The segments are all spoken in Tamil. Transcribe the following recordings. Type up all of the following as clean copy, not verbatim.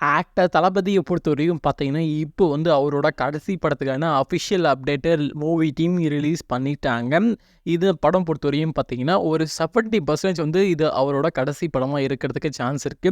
ஆக்டர் தளபதியை பொறுத்தவரைக்கும் பார்த்தீங்கன்னா, இப்போ வந்து அவரோட கடைசி படத்துக்கான அஃபிஷியல் அப்டேட்ட மூவி டீம் ரிலீஸ் பண்ணிட்டாங்க. இது படம் பொறுத்தவரையும் பார்த்தீங்கன்னா, ஒரு 70% வந்து இது அவரோட கடைசி படமா இருக்கிறதுக்கு சான்ஸ் இருக்கு.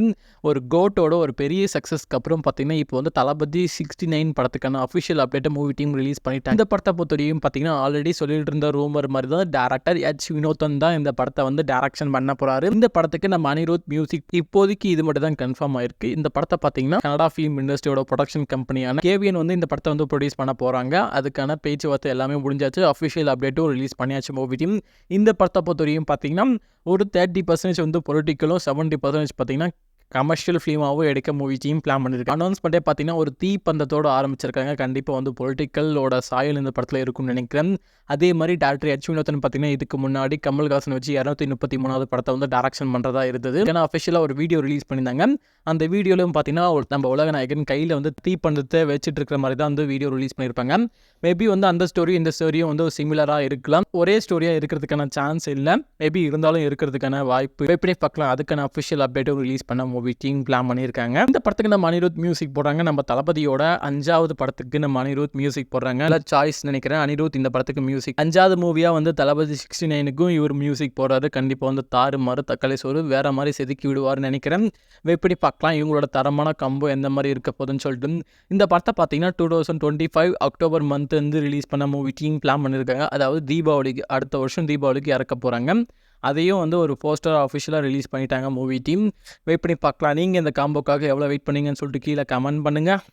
ஒரு கோட்டோட ஒரு பெரிய சக்ஸஸ்க்கு அப்புறம் பார்த்தீங்கன்னா, இப்போ வந்து தளபதி 69 படத்துக்கான அஃபிஷியல் அப்டேட்ட மூவி டீம் ரிலீஸ் பண்ணிட்டாங்க. இந்த படத்தை பொறுத்தவரையும் பார்த்தீங்கன்னா, ஆல்ரெடி சொல்லிட்டு இருந்த ரூமர் மாதிரி தான் டைரக்டர் வினோதன் தான் இந்த படத்தை வந்து டைரக்ஷன் பண்ண போறாரு. இந்த படத்துக்கு நம்ம அனிருத் மியூசிக் இப்போதைக்கு இது மட்டும் தான் கன்ஃபார்ம் ஆயிருக்கு. இந்த படத்தை பார்த்தீங்கன்னா, கனடா ஃபிலிம் இண்டஸ்ட்ரியோட ப்ரொடக்ஷன் கம்பெனியான கேவிஎன் வந்து இந்த படத்தை வந்து ப்ரொடியூஸ் பண்ண போறாங்க. அதுக்கான பேச்சுவார்த்தை எல்லாமே முடிஞ்சாச்சு. அஃபிஷியல் அப்டேட்டும் ரிலீஸ் பண்ணியாச்சு மூவி டீம். இந்த படத்தை பொறுத்தவரையும் பார்த்தீங்கன்னா, ஒரு 30% வந்து பொலிட்டிக்கலும் 70% பார்த்தீங்கன்னா கமர்ஷியல் ஃபிலிமாகவும் எடுக்க மூவி டீம் பிளான் பண்ணியிருக்கு. அனௌன்ஸ்மெண்ட்டே பார்த்தீங்கன்னா, ஒரு தீப்பந்தத்தோடு ஆரம்பிச்சிருக்காங்க. கண்டிப்பாக வந்து பொலிட்டிக்கலோட சாயல் இந்த படத்தில் இருக்கும்னு நினைக்கிறேன். அதே மாதிரி டைரக்டர் வினோதன் பார்த்தீங்கன்னா, இதுக்கு முன்னாடி கமல்ஹாசன் வச்சு 233வது படத்தை வந்து டைரக்ஷன் பண்ணுறதா இருந்தது. ஏன்னா அஃபிஷியலாக ஒரு வீடியோ ரிலீஸ் பண்ணியிருந்தாங்க. அந்த வீடியோலையும் பார்த்தீங்கன்னா, நம்ம உலக நாயகன் கையில் வந்து தீப்பந்தத்தை வச்சுட்டு இருக்கிற மாதிரி தான் வந்து வீடியோ ரிலீஸ் பண்ணியிருப்பாங்க. மேபி வந்து அந்த ஸ்டோரி இந்த ஸ்டோரியும் வந்து சிமிலராக இருக்கலாம். ஒரே ஸ்டோரியாக இருக்கிறதுக்கான சான்ஸ் இல்லை. மேபி இருந்தாலும் இருக்கிறதுக்கான வாய்ப்பு எப்படி பார்க்கலாம். அதுக்கான அஃபிஷியல் அப்டேட்டும் ரிலீஸ் பண்ண மூவி டீம் பிளான் பண்ணியிருக்காங்க. இந்த படத்துக்கு நம்ம அனிருத் மியூசிக் போடுறாங்க. நம்ம தளபதியோட 5வது படத்துக்கு நம்ம அனிருத் மியூசிக் போடுறாங்க. நல்ல சாய்ஸ் நினைக்கிறேன். அனிருத் இந்த படத்துக்கு மியூசிக் 5வது மூவியா வந்து தளபதி 69க்கும் இவர் மியூசிக் போடுறாரு. கண்டிப்பாக வந்து தாறுமாறு தக்காளி சோறு வேற மாதிரி செதுக்கி விடுவார்னு நினைக்கிறேன். எப்படி பார்க்கலாம் இவங்களோட தரமான கம்போ எந்த மாதிரி இருக்க போதுன்னு சொல்லிட்டு. இந்த படத்தை பார்த்தீங்கன்னா 2025 அக்டோபர் மந்த் வந்து ரிலீஸ் பண்ண மூவி டீம் பிளான் பண்ணியிருக்காங்க. அதாவது தீபாவளிக்கு அடுத்த வருஷம் தீபாவளிக்கு இறக்க போகிறாங்க. அதையும் வந்து ஒரு போஸ்டர் அஃபிஷியலாக ரிலீஸ் பண்ணிட்டாங்க மூவி டீம். வெயிட் பண்ணி பார்க்கலாம். நீங்கள் இந்த காம்போக்காக எவ்வளோ வெயிட் பண்ணீங்கன்னு சொல்லிட்டு கீழே கமெண்ட் பண்ணுங்கள்.